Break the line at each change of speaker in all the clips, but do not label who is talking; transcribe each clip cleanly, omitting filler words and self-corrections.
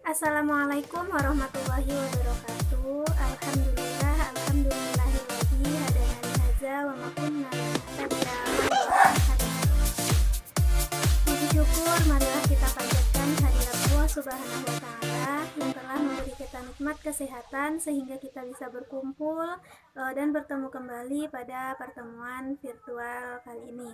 Assalamualaikum warahmatullahi wabarakatuh. Alhamdulillahilladzi hadana lihaza wa ma kunna linahtadiya laula an hadana. Puji syukur marilah kita panjatkan kehadirat Allah Subhanahu wa taala yang telah memberi kita nikmat kesehatan sehingga kita bisa berkumpul dan bertemu kembali pada pertemuan virtual kali ini.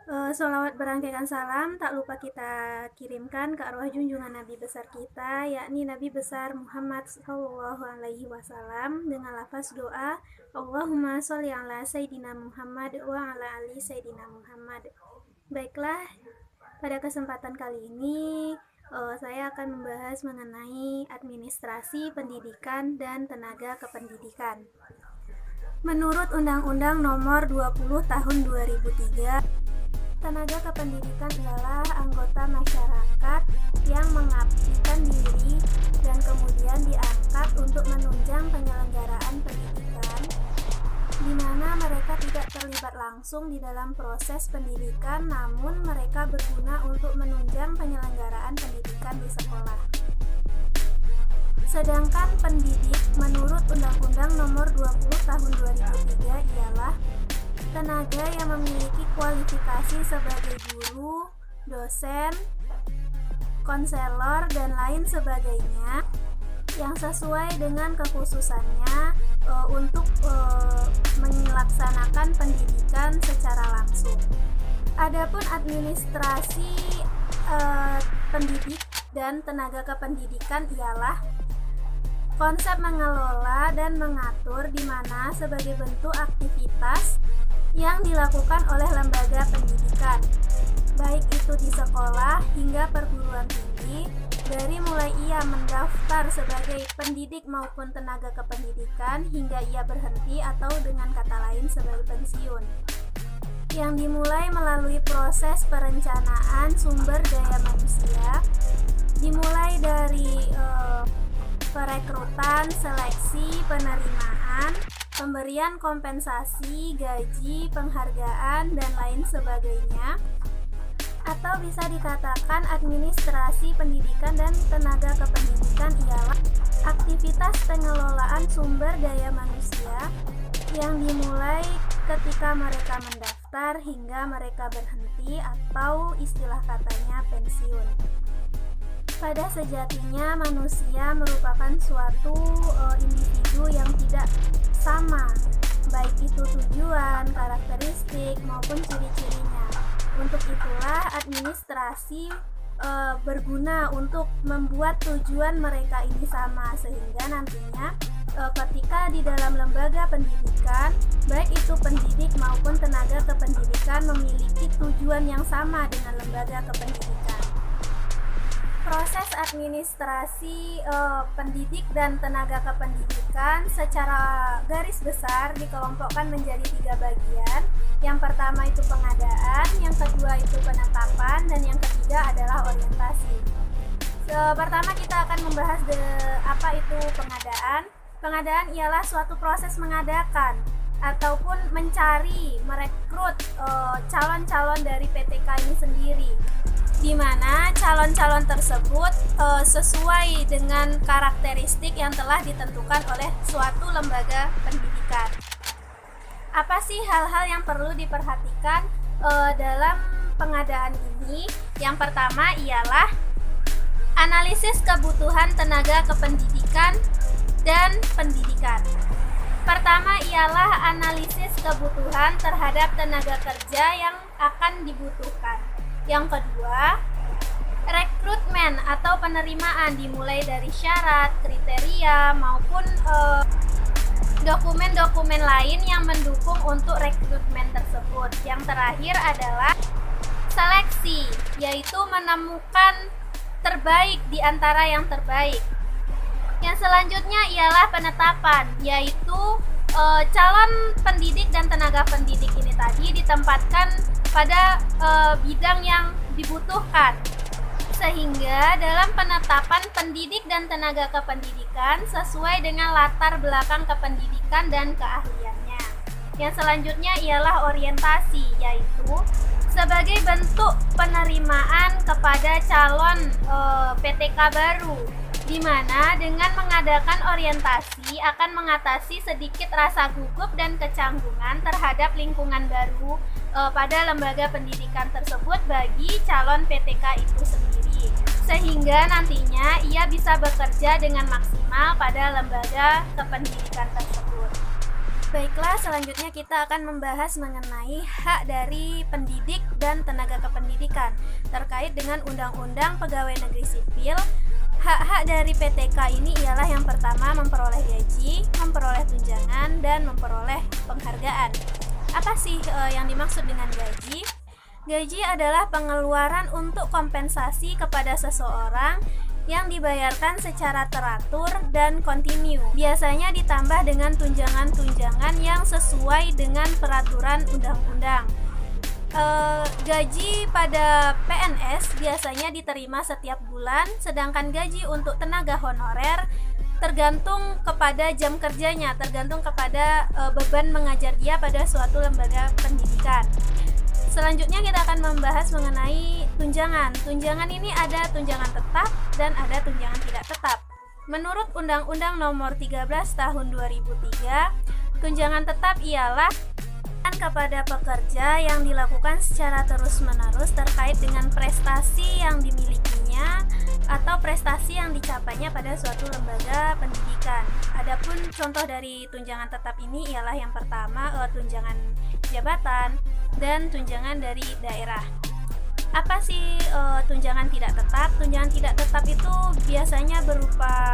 Sholawat berangkaikan salam tak lupa kita kirimkan ke arwah junjungan Nabi besar kita, yakni Nabi besar Muhammad Shallallahu Alaihi Wasallam dengan lafaz doa Allahumma sholli ala Sayyidina Muhammad wa ala ali Sayyidina Muhammad. Baiklah, pada kesempatan kali ini saya akan membahas mengenai administrasi pendidikan dan tenaga kependidikan. Menurut Undang-Undang Nomor 20 Tahun 2003, tenaga kependidikan ialah anggota masyarakat yang mengabdikan diri dan kemudian diangkat untuk menunjang penyelenggaraan pendidikan, di mana mereka tidak terlibat langsung di dalam proses pendidikan, namun mereka berguna untuk menunjang penyelenggaraan pendidikan di sekolah. Sedangkan pendidik menurut Undang-Undang Nomor 20 Tahun 2003 ialah tenaga yang memiliki kualifikasi sebagai guru, dosen, konselor, dan lain sebagainya yang sesuai dengan kekhususannya untuk melaksanakan pendidikan secara langsung. Adapun administrasi pendidik dan tenaga kependidikan ialah konsep mengelola dan mengatur di mana sebagai bentuk aktivitas yang dilakukan oleh lembaga pendidikan, baik itu di sekolah hingga perguruan tinggi, dari mulai ia mendaftar sebagai pendidik maupun tenaga kependidikan hingga ia berhenti atau dengan kata lain sebagai pensiun, yang dimulai melalui proses perencanaan sumber daya manusia, dimulai dari perekrutan, seleksi, penerimaan, pemberian kompensasi, gaji, penghargaan, dan lain sebagainya. Atau bisa dikatakan administrasi pendidikan dan tenaga kependidikan ialah aktivitas pengelolaan sumber daya manusia yang dimulai ketika mereka mendaftar hingga mereka berhenti atau istilah katanya pensiun. Pada sejatinya manusia merupakan suatu individu yang tidak sama, baik itu tujuan, karakteristik, maupun ciri-cirinya. Untuk itulah administrasi berguna untuk membuat tujuan mereka ini sama, sehingga nantinya ketika di dalam lembaga pendidikan, baik itu pendidik maupun tenaga kependidikan memiliki tujuan yang sama dengan lembaga kependidikan. Proses administrasi pendidik dan tenaga kependidikan secara garis besar dikelompokkan menjadi 3 bagian. Yang pertama itu pengadaan, yang kedua itu penetapan, dan yang ketiga adalah orientasi. Pertama kita akan membahas apa itu pengadaan. Pengadaan ialah suatu proses mengadakan ataupun merekrut calon-calon dari PTK ini sendiri, di mana calon-calon tersebut sesuai dengan karakteristik yang telah ditentukan oleh suatu lembaga pendidikan. Apa sih hal-hal yang perlu diperhatikan dalam pengadaan ini? Yang pertama ialah analisis kebutuhan tenaga kependidikan dan pendidikan. Pertama ialah analisis kebutuhan terhadap tenaga kerja yang akan dibutuhkan. Yang kedua, rekrutmen atau penerimaan dimulai dari syarat, kriteria, maupun dokumen-dokumen lain yang mendukung untuk rekrutmen tersebut. Yang terakhir adalah seleksi, yaitu menemukan terbaik di antara yang terbaik. Yang selanjutnya ialah penetapan, yaitu calon pendidik dan tenaga pendidik ini tadi ditempatkan pada bidang yang dibutuhkan, sehingga dalam penetapan pendidik dan tenaga kependidikan sesuai dengan latar belakang kependidikan dan keahliannya. Yang selanjutnya ialah orientasi, yaitu sebagai bentuk penerimaan kepada calon PTK baru, di mana dengan mengadakan orientasi akan mengatasi sedikit rasa gugup dan kecanggungan terhadap lingkungan baru pada lembaga pendidikan tersebut bagi calon PTK itu sendiri, sehingga nantinya ia bisa bekerja dengan maksimal pada lembaga kependidikan tersebut. Baiklah, selanjutnya kita akan membahas mengenai hak dari pendidik dan tenaga kependidikan terkait dengan Undang-Undang Pegawai Negeri Sipil. Hak-hak dari PTK ini ialah yang pertama memperoleh gaji, memperoleh tunjangan, dan memperoleh penghargaan. Apa sih yang dimaksud dengan gaji? Gaji adalah pengeluaran untuk kompensasi kepada seseorang yang dibayarkan secara teratur dan kontinu. Biasanya ditambah dengan tunjangan-tunjangan yang sesuai dengan peraturan undang-undang. Gaji pada PNS biasanya diterima setiap bulan, sedangkan gaji untuk tenaga honorer tergantung kepada jam kerjanya, tergantung kepada beban mengajar dia pada suatu lembaga pendidikan. Selanjutnya kita akan membahas mengenai tunjangan. Tunjangan ini ada tunjangan tetap dan ada tunjangan tidak tetap. Menurut Undang-Undang Nomor 13 Tahun 2003, tunjangan tetap ialah kepada pekerja yang dilakukan secara terus-menerus terkait dengan prestasi yang dimilikinya atau prestasi yang dicapainya pada suatu lembaga pendidikan. Adapun contoh dari tunjangan tetap ini ialah yang pertama tunjangan jabatan dan tunjangan dari daerah. Apa sih tunjangan tidak tetap? Tunjangan tidak tetap itu biasanya berupa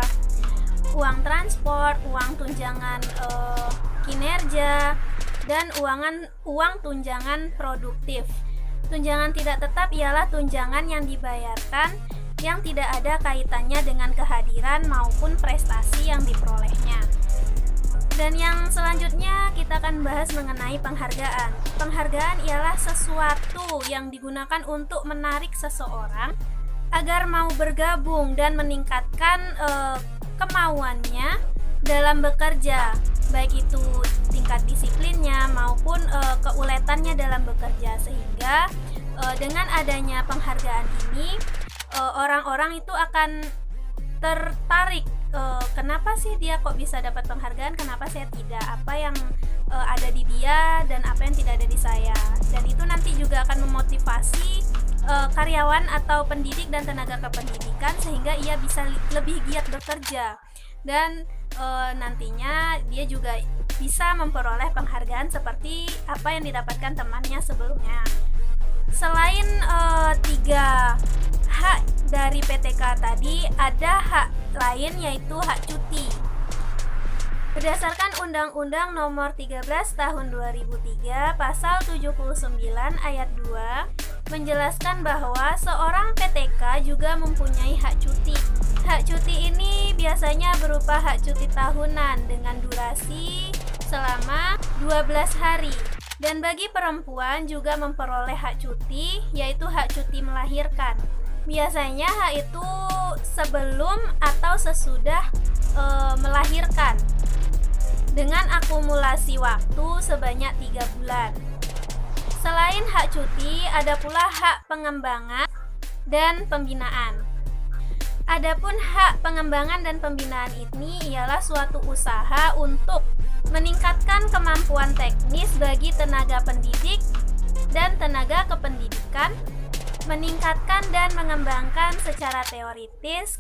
uang transport, uang tunjangan kinerja, dan uang tunjangan produktif. Tunjangan tidak tetap ialah tunjangan yang dibayarkan yang tidak ada kaitannya dengan kehadiran maupun prestasi yang diperolehnya. Dan yang selanjutnya kita akan bahas mengenai penghargaan. Penghargaan ialah sesuatu yang digunakan untuk menarik seseorang agar mau bergabung dan meningkatkan kemauannya dalam bekerja, baik itu tingkat disiplinnya maupun keuletannya dalam bekerja, sehingga dengan adanya penghargaan ini orang-orang itu akan tertarik. Kenapa sih dia kok bisa dapat penghargaan, kenapa saya tidak, apa yang ada di dia dan apa yang tidak ada di saya. Dan itu nanti juga akan memotivasi karyawan atau pendidik dan tenaga kependidikan sehingga ia bisa lebih giat bekerja, dan nantinya dia juga bisa memperoleh penghargaan seperti apa yang didapatkan temannya sebelumnya. Selain 3 hak dari PTK tadi, ada hak lain yaitu hak cuti. Berdasarkan Undang-Undang Nomor 13 Tahun 2003 Pasal 79 Ayat 2 menjelaskan bahwa seorang PTK juga mempunyai hak cuti. Hak cuti ini biasanya berupa hak cuti tahunan dengan durasi selama 12 hari. Dan bagi perempuan juga memperoleh hak cuti, yaitu hak cuti melahirkan. Biasanya hak itu sebelum atau sesudah melahirkan dengan akumulasi waktu sebanyak 3 bulan. Selain hak cuti, ada pula hak pengembangan dan pembinaan. Adapun hak pengembangan dan pembinaan ini ialah suatu usaha untuk meningkatkan kemampuan teknis bagi tenaga pendidik dan tenaga kependidikan, meningkatkan dan mengembangkan secara teoritis,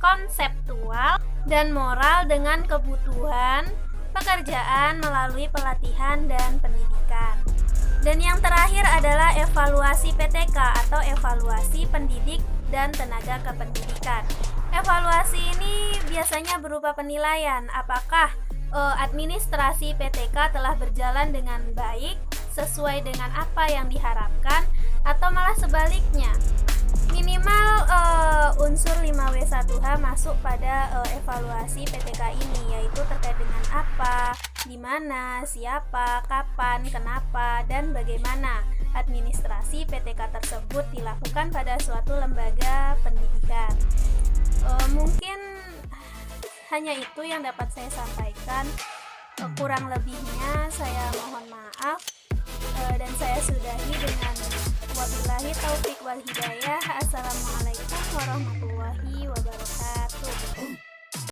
konseptual, dan moral dengan kebutuhan pekerjaan melalui pelatihan dan pendidikan. Dan yang terakhir adalah evaluasi PTK atau evaluasi pendidik dan tenaga kependidikan. Evaluasi ini biasanya berupa penilaian apakah administrasi PTK telah berjalan dengan baik sesuai dengan apa yang diharapkan atau malah sebaliknya. Minimal unsur 5W1H masuk pada evaluasi PTK ini, yaitu terkait dengan apa, di mana, siapa, kapan, kenapa, dan bagaimana administrasi PTK tersebut dilakukan pada suatu lembaga pendidikan. Mungkin hanya itu yang dapat saya sampaikan. Kurang lebihnya saya mohon maaf. Dan saya sudahi dengan wabillahi taufik wal hidayah. Assalamualaikum warahmatullahi wabarakatuh.